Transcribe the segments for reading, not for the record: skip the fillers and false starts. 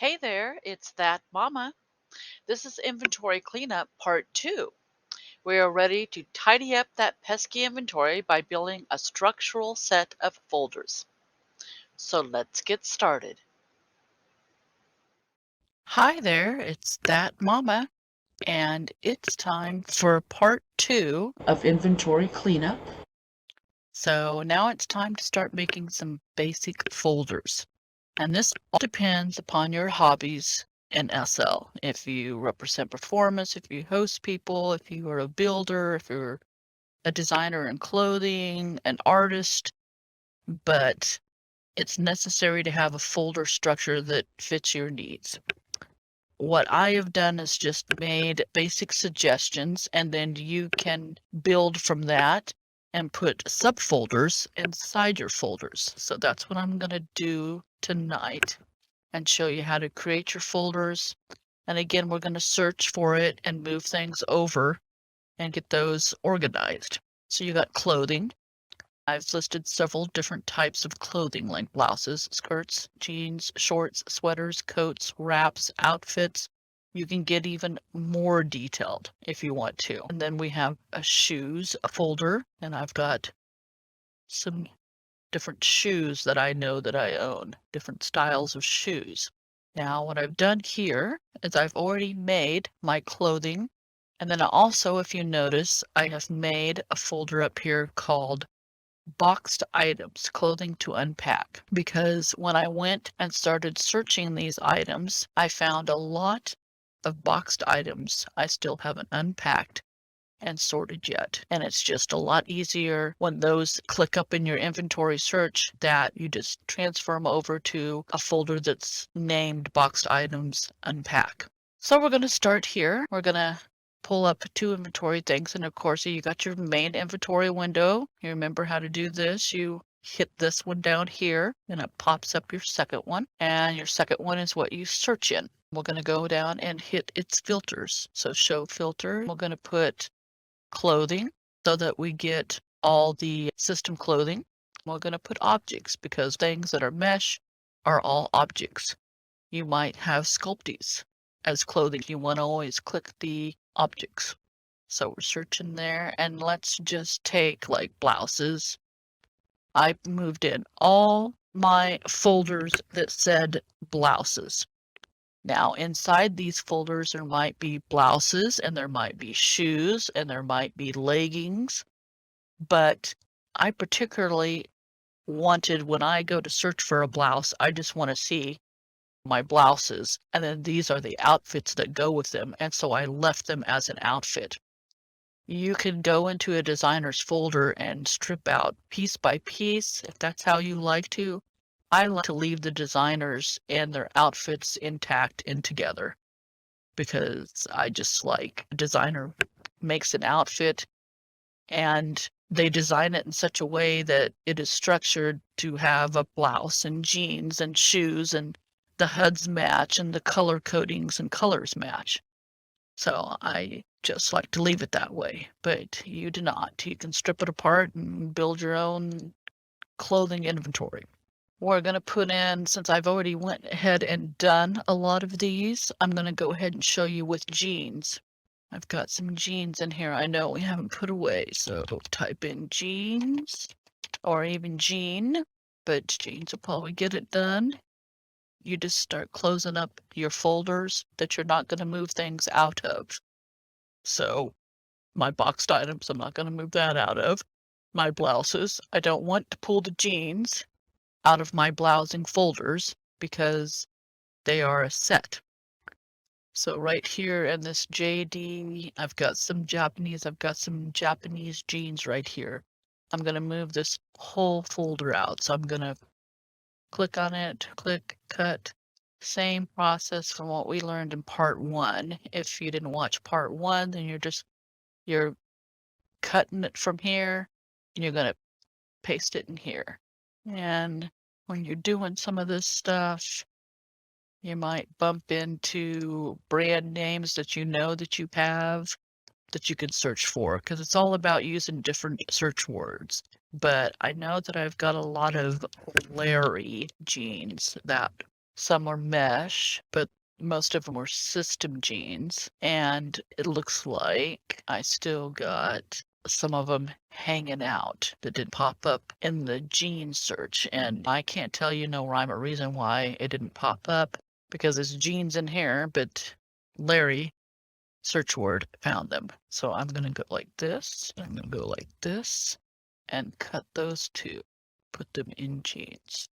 Hey there, it's that mama. This is inventory cleanup part 2. We are ready to tidy up that pesky inventory by building a structural set of folders. So let's get started. Hi there, it's that mama, and it's time for part 2 of inventory cleanup. So now it's time to start making some basic folders. And this all depends upon your hobbies in SL. If you represent performance, if you host people, if you are a builder, if you're a designer in clothing, an artist, but it's necessary to have a folder structure that fits your needs. What I have done is just made basic suggestions, and then you can build from that and put subfolders inside your folders. So that's what I'm going to do tonight and show you how to create your folders. And again, we're going to search for it and move things over and get those organized. So you got clothing. I've listed several different types of clothing like blouses, skirts, jeans, shorts, sweaters, coats, wraps, outfits. You can get even more detailed if you want to. And then we have a shoes folder, and I've got some different shoes that I know that I own, different styles of shoes. Now, what I've done here is I've already made my clothing. And then also, if you notice, I have made a folder up here called boxed items, clothing to unpack. Because when I went and started searching these items, I found a lot of boxed items I still haven't unpacked and sorted yet. And it's just a lot easier when those click up in your inventory search that you just transfer them over to a folder that's named boxed items unpack. So we're going to start here. We're going to pull up 2 inventory things. And of course, you got your main inventory window. You remember how to do this. You hit this one down here and it pops up your second one. And your second one is what you search in. We're going to go down and hit its filters. So show filter. We're going to put clothing so that we get all the system clothing. We're going to put objects because things that are mesh are all objects. You might have sculpties as clothing. You want to always click the objects. So we're searching there, and let's just take like blouses. I moved in all my folders that said blouses. Now, inside these folders, there might be blouses, and there might be shoes, and there might be leggings. But I particularly wanted, when I go to search for a blouse, I just want to see my blouses. And then these are the outfits that go with them. And so I left them as an outfit. You can go into a designer's folder and strip out piece by piece if that's how you like to. I like to leave the designers and their outfits intact and together because I just like a designer makes an outfit and they design it in such a way that it is structured to have a blouse and jeans and shoes and the HUDs match and the color codings and colors match. So I just like to leave it that way, but you do not. You can strip it apart and build your own clothing inventory. We're going to put in, since I've already went ahead and done a lot of these, I'm going to go ahead and show you with jeans. I've got some jeans in here I know we haven't put away, so type in jeans or even jean, but jeans will probably get it done. You just start closing up your folders that you're not going to move things out of. So my boxed items, I'm not going to move that out of. My blouses, I don't want to pull the jeans out of my blousing folders because they are a set. So right here in this JD, I've got some Japanese jeans right here. I'm going to move this whole folder out. So I'm going to click on it, click, cut. Same process from what we learned in part 1. If you didn't watch part 1, then you're cutting it from here and you're going to paste it in here. And when you're doing some of this stuff, you might bump into brand names that you know that you have that you can search for because it's all about using different search words. But I know that I've got a lot of Larry jeans that Some were mesh, but most of them were system jeans. And it looks like I still got some of them hanging out that didn't pop up in the jean search. And I can't tell you no rhyme or reason why it didn't pop up, because it's jeans in here, but Larry, search word, found them. So I'm going to go like this. I'm going to go like this and cut those two, put them in jeans.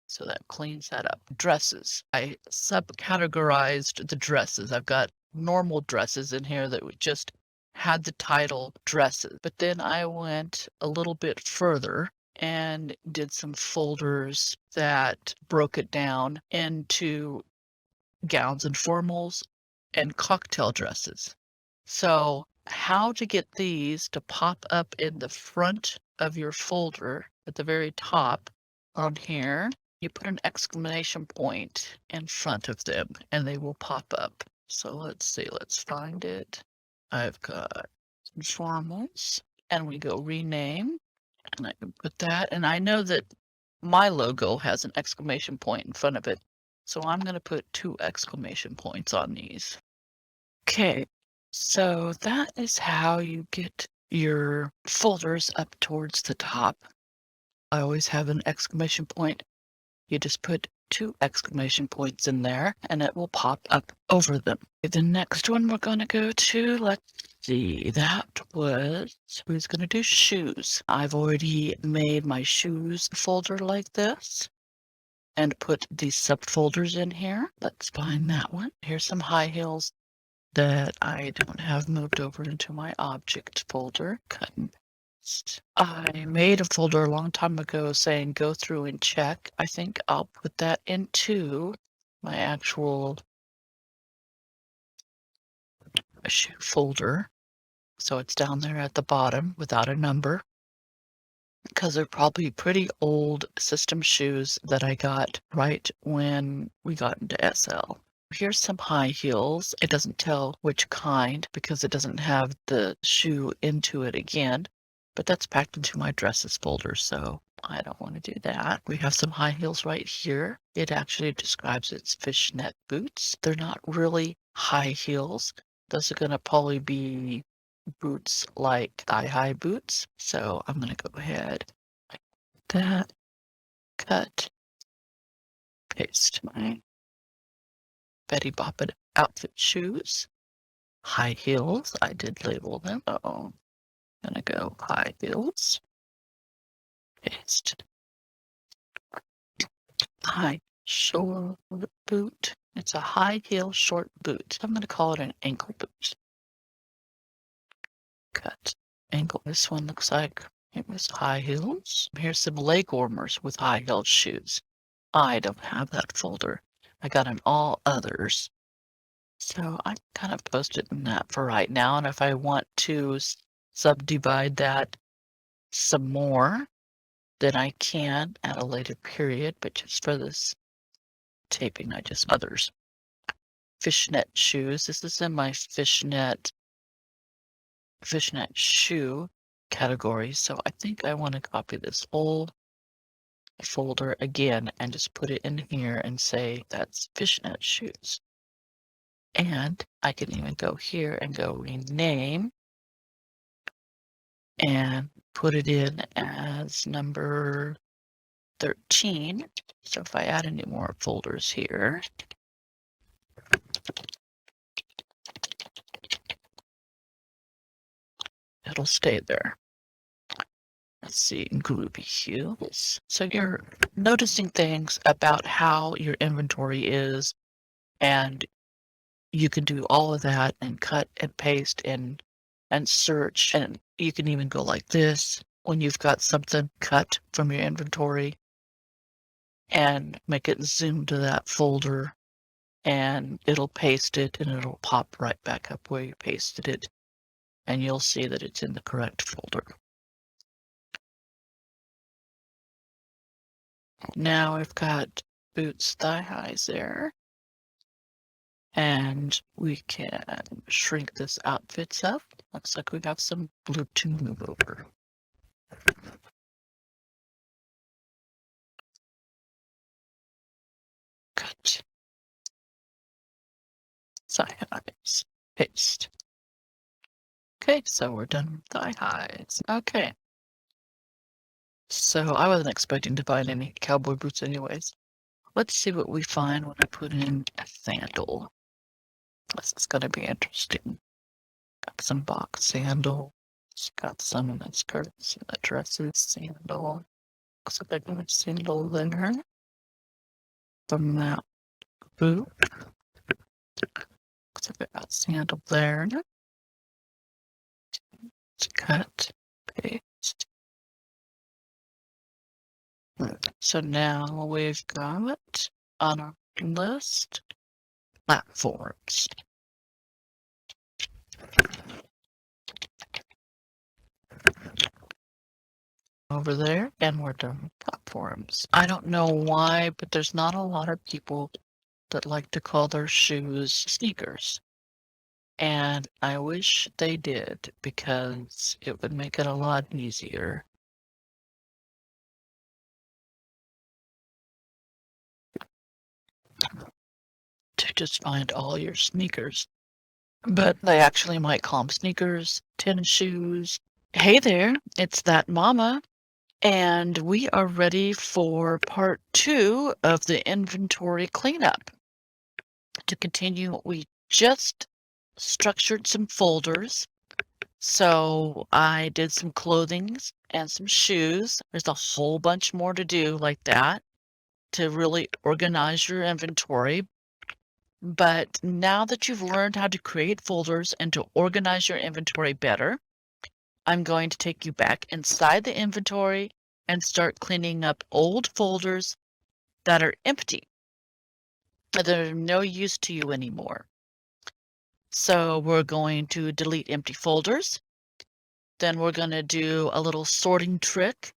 So that cleans that up. Dresses. I subcategorized the dresses. I've got normal dresses in here that just had the title dresses. But then I went a little bit further and did some folders that broke it down into gowns and formals and cocktail dresses. So how to get these to pop up in the front of your folder at the very top on here, you put an exclamation point in front of them and they will pop up. So let's see, let's find it. I've got some formals and we go rename, and I can put that. And I know that my logo has an exclamation point in front of it, so I'm going to put 2 exclamation points on these. Okay, so that is how you get your folders up towards the top. I always have an exclamation point. You just put 2 exclamation points in there and it will pop up over them. The next one we're going to go to, let's see, that was, who's going to do shoes. I've already made my shoes folder like this and put these subfolders in here. Let's find that one. Here's some high heels that I don't have moved over into my object folder. Cut and paste. I made a folder a long time ago saying go through and check. I think I'll put that into my actual shoe folder. So it's down there at the bottom without a number, because they're probably pretty old system shoes that I got right when we got into SL. Here's some high heels. It doesn't tell which kind because it doesn't have the shoe into it again, but that's packed into my dresses folder, so I don't want to do that. We have some high heels right here. It actually describes it's fishnet boots. They're not really high heels. Those are going to probably be boots like thigh-high boots. So I'm going to go ahead like that, cut, paste my Betty Boppin outfit shoes. High heels, I did label them. I'm gonna go high heels, paste, high short boot. It's a high heel short boot. I'm gonna call it an ankle boot. Cut, ankle. This one looks like it was high heels. Here's some leg warmers with high heel shoes. I don't have that folder. I got an all others. So I kind of posted in that for right now. And if I want to subdivide that some more, then I can at a later period, but just for this taping, I just others. Fishnet shoes. This is in my fishnet shoe category. So I think I want to copy this whole folder again and just put it in here and say that's fishnet shoes. And I can even go here and go rename and put it in as number 13. So if I add any more folders here, it'll stay there. Let's see, groovy heels. So you're noticing things about how your inventory is, and you can do all of that and cut and paste and search, and you can even go like this when you've got something cut from your inventory and make it zoom to that folder, and it'll paste it and it'll pop right back up where you pasted it, and you'll see that it's in the correct folder. Now I've got boots, thigh highs there. And we can shrink this outfits up. Looks like we have some blue to move over. Cut. Thigh highs. Paste. Okay, so we're done with thigh highs. Okay. So I wasn't expecting to find any cowboy boots anyways. Let's see what we find when I put in a sandal. This is going to be interesting. Got some box sandals. Got some in the skirts and the dresses. Sandal. Looks like I got a sandal there. From that boot. Looks like I got sandal there. Let's cut. Paste. So now we've got on our list platforms. Over there, and we're done with platforms. I don't know why, but there's not a lot of people that like to call their shoes sneakers. And I wish they did, because it would make it a lot easier. To just find all your sneakers. But they actually might call them sneakers, tennis shoes. Hey there, it's that mama. And we are ready for part 2 of the inventory cleanup. To continue, we just structured some folders. So I did some clothing and some shoes. There's a whole bunch more to do like that to really organize your inventory. But now that you've learned how to create folders and to organize your inventory better, I'm going to take you back inside the inventory and start cleaning up old folders that are empty, that are no use to you anymore. So we're going to delete empty folders. Then we're going to do a little sorting trick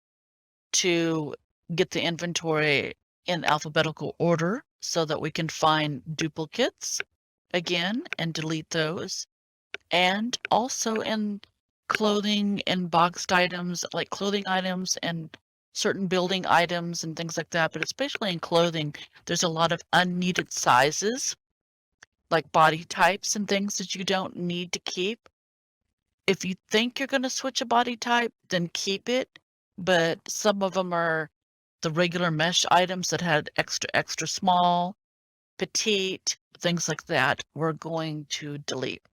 to get the inventory in alphabetical order so that we can find duplicates again and delete those. And also in clothing and boxed items, like clothing items and certain building items and things like that, but especially in clothing, there's a lot of unneeded sizes, like body types and things that you don't need to keep. If you think you're going to switch a body type, then keep it, but some of them are the regular mesh items that had extra small, petite, things like that, we're going to delete.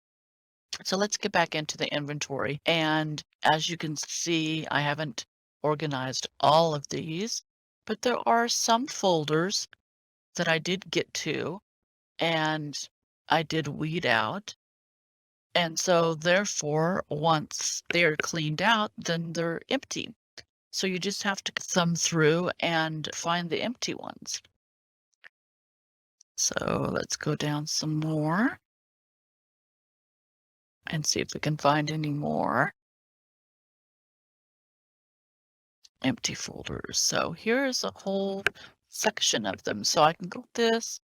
So let's get back into the inventory. And as you can see, I haven't organized all of these, but there are some folders that I did get to and I did weed out. And so therefore, once they're cleaned out, then they're empty. So you just have to thumb through and find the empty ones. So let's go down some more and see if we can find any more empty folders. So here's a whole section of them. So I can go this,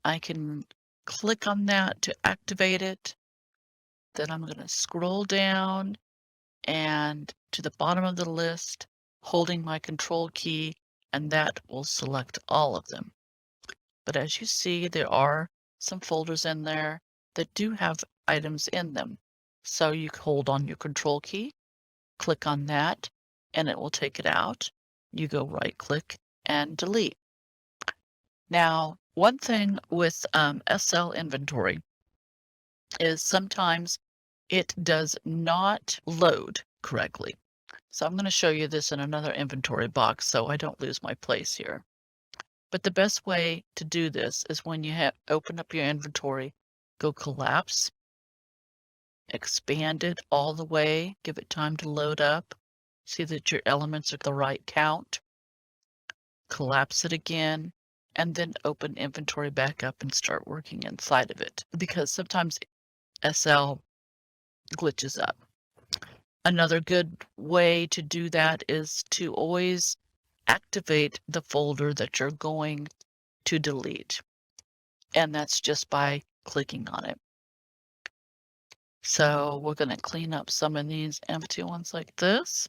I can click on that to activate it. Then I'm going to scroll down and to the bottom of the list, holding my control key, and that will select all of them. But as you see, there are some folders in there that do have items in them. So you hold on your control key, click on that, and it will take it out. You go right click and delete. Now, one thing with SL inventory is sometimes it does not load correctly. So I'm going to show you this in another inventory box so I don't lose my place here. But the best way to do this is when you open up your inventory, go collapse, expand it all the way, give it time to load up, see that your elements are the right count, collapse it again, and then open inventory back up and start working inside of it, because sometimes SL glitches up. Another good way to do that is to always activate the folder that you're going to delete. And that's just by clicking on it. So we're going to clean up some of these empty ones like this.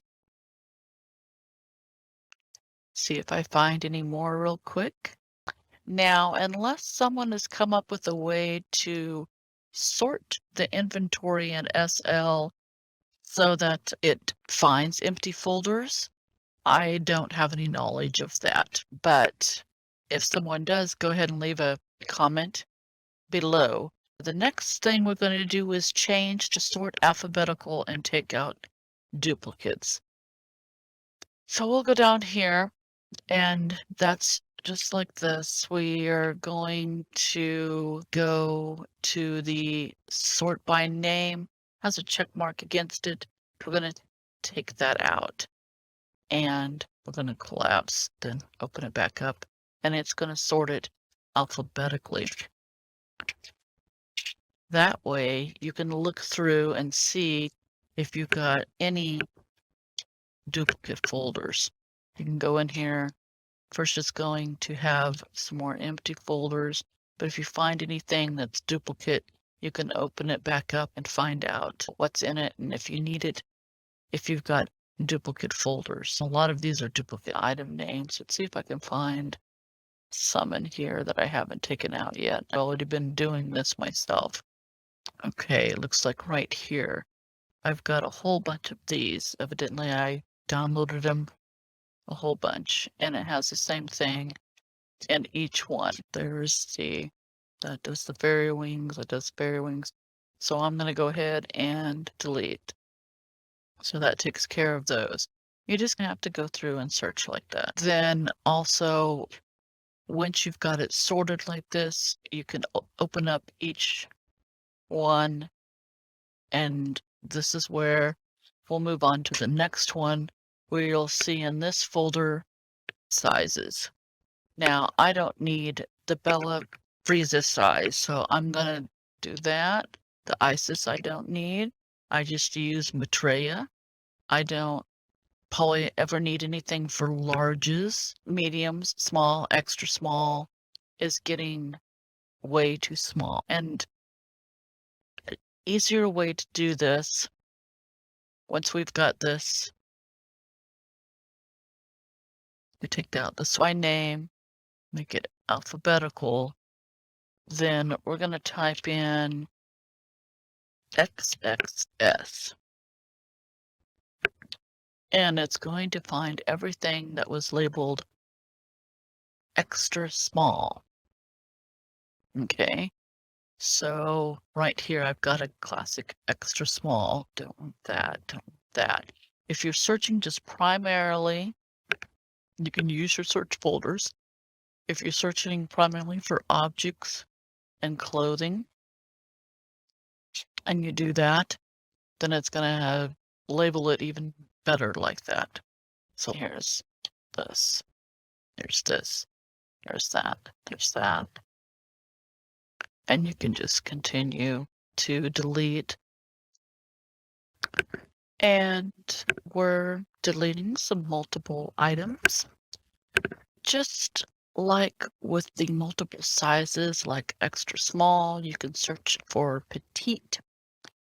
See if I find any more real quick. Now, unless someone has come up with a way to sort the inventory in SL so that it finds empty folders. I don't have any knowledge of that, but if someone does, go ahead and leave a comment below. The next thing we're going to do is change to sort alphabetical and take out duplicates. So we'll go down here, and that's just like this. We are going to go to the sort by name, has a check mark against it. We're going to take that out, and we're going to collapse, then open it back up, and it's going to sort it alphabetically. That way you can look through and see if you've got any duplicate folders. You can go in here. First, it's going to have some more empty folders, but if you find anything that's duplicate, you can open it back up and find out what's in it and if you need it, if you've got duplicate folders. A lot of these are duplicate item names. Let's see if I can find some in here that I haven't taken out yet. I've already been doing this myself. Okay, looks like right here, I've got a whole bunch of these. Evidently, I downloaded them a whole bunch, and it has the same thing in each one. There's that does the fairy wings, that does fairy wings. So I'm going to go ahead and delete. So that takes care of those. You're just going to have to go through and search like that. Then also, once you've got it sorted like this, you can open up each one, and this is where we'll move on to the next one, where you'll see in this folder sizes. Now, I don't need the Bella Frieza size, so I'm going to do that. The Isis I don't need. I just use Maitreya. I don't probably ever need anything for larges. Mediums, small, extra small is getting way too small. And an easier way to do this, once we've got this, we take out the swine name, make it alphabetical. Then we're going to type in XXS. And it's going to find everything that was labeled extra small. Okay. So right here, I've got a classic extra small. Don't want that. Don't want that. If you're searching just primarily, you can use your search folders. If you're searching primarily for objects and clothing, and you do that, then it's going to label it even better like that. So here's this. There's this. There's that. There's that. And you can just continue to delete. And we're deleting some multiple items. Just like with the multiple sizes, like extra small, you can search for petite.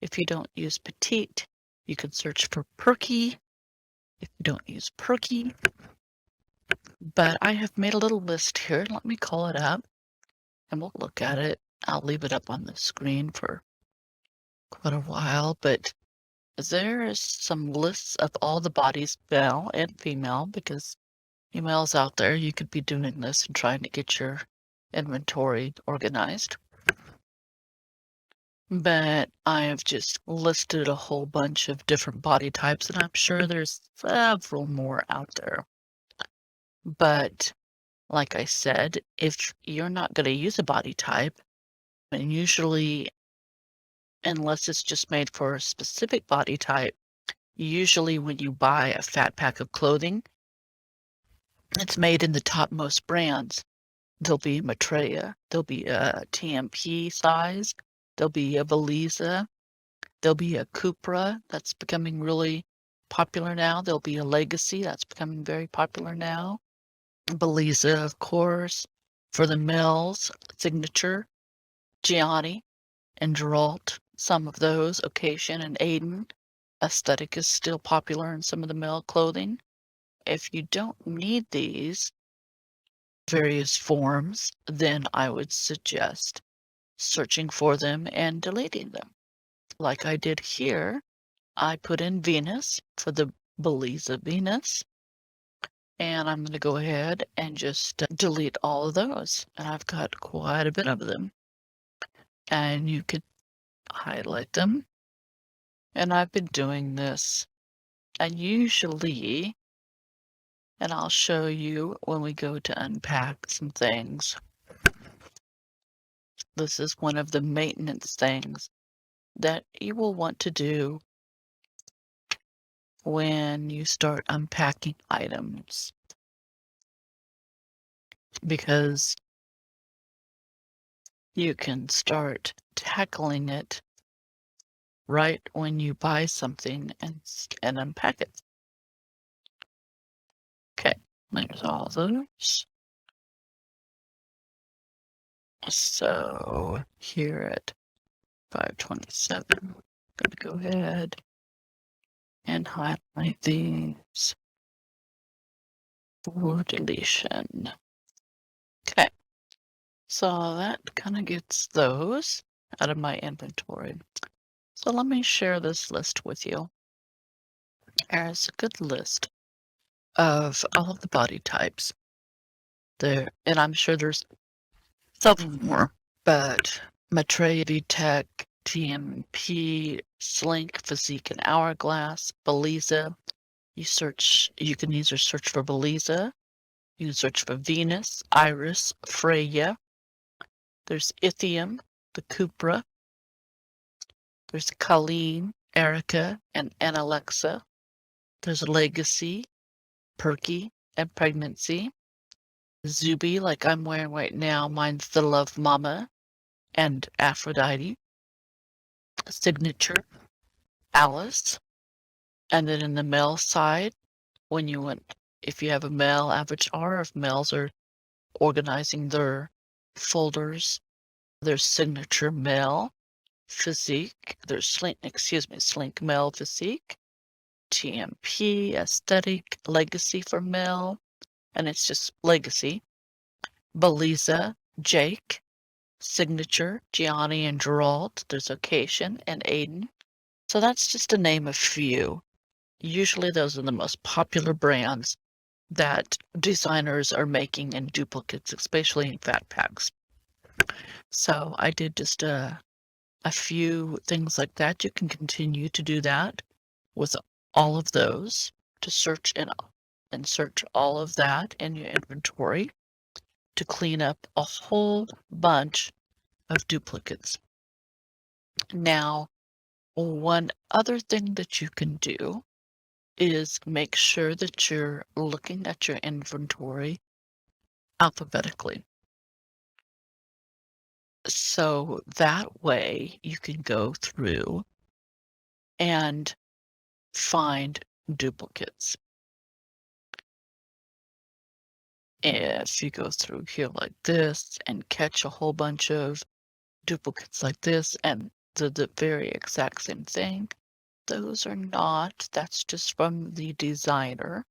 If you don't use petite, you can search for perky. If you don't use perky. But I have made a little list here. Let me call it up and we'll look at it. I'll leave it up on the screen for quite a while, but there is some lists of all the bodies, male and female, because females out there, you could be doing this and trying to get your inventory organized. But I have just listed a whole bunch of different body types, and I'm sure there's several more out there. But like I said, if you're not going to use a body type, and usually, unless it's just made for a specific body type, usually when you buy a fat pack of clothing, it's made in the topmost brands. There'll be a Maitreya, there'll be a TMP size, there'll be a Belisa, there'll be a Cupra that's becoming really popular now. There'll be a Legacy that's becoming very popular now. Belisa, of course, for the males, Signature, Gianni, and Geralt, some of those, Occasion and Aiden. Aesthetic is still popular in some of the male clothing. If you don't need these various forms, then I would suggest searching for them and deleting them. Like I did here, I put in Venus for the Belisa Venus, and I'm going to go ahead and just delete all of those. And I've got quite a bit of them. And you could highlight them. And I've been doing this. And usually, and I'll show you when we go to unpack some things. This is one of the maintenance things that you will want to do when you start unpacking items. Because you can start tackling it right when you buy something and unpack it. Okay, there's all those. So here at 527, I'm going to go ahead and highlight these for deletion. Okay, so that kind of gets those out of my inventory. So let me share this list with you. There's a good list of all of the body types there, and I'm sure there's several more, but Maitreya, VTech, TMP, Slink, Physique, and Hourglass, Belisa. You can either search for Belisa, you can search for Venus, Iris, Freya. There's Ithium, the Cupra. There's Colleen, Erica, and Alexa. There's Legacy, Perky, and Pregnancy. Zuby, like I'm wearing right now, mine's the Love Mama and Aphrodite. Signature, Alice. And then in the male side, if you have a male avatar, if males are organizing their folders, there's Signature Male, Physique, there's Slink Male Physique, TMP, Aesthetic, Legacy for male, and it's just Legacy. Belisa, Jake, Signature, Gianni and Gerald, there's Occasion and Aiden. So that's just to name a few. Usually those are the most popular brands that designers are making in duplicates, especially in fat packs. So I did just a few things like that. You can continue to do that with all of those to search and search all of that in your inventory to clean up a whole bunch of duplicates. Now, one other thing that you can do is make sure that you're looking at your inventory alphabetically. So that way you can go through and find duplicates. If you go through here like this and catch a whole bunch of duplicates like this and the very exact same thing, those are not, that's just from the designer,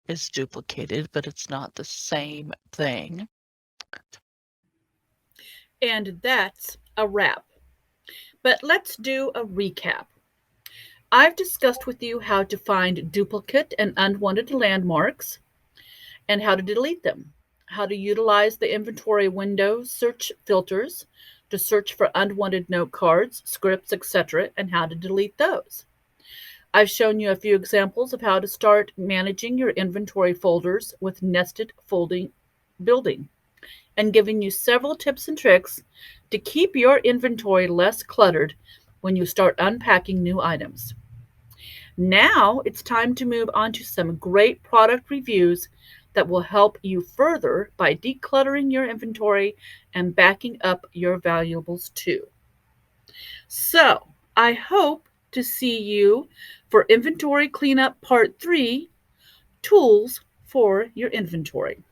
is duplicated, but it's not the same thing. And that's a wrap. But let's do a recap. I've discussed with you how to find duplicate and unwanted landmarks and how to delete them, how to utilize the inventory window search filters to search for unwanted note cards, scripts, etc., and how to delete those. I've shown you a few examples of how to start managing your inventory folders with nested folding building and giving you several tips and tricks to keep your inventory less cluttered when you start unpacking new items. Now it's time to move on to some great product reviews that will help you further by decluttering your inventory and backing up your valuables too. So, I hope to see you for Inventory Cleanup Part 3, Tools for Your Inventory.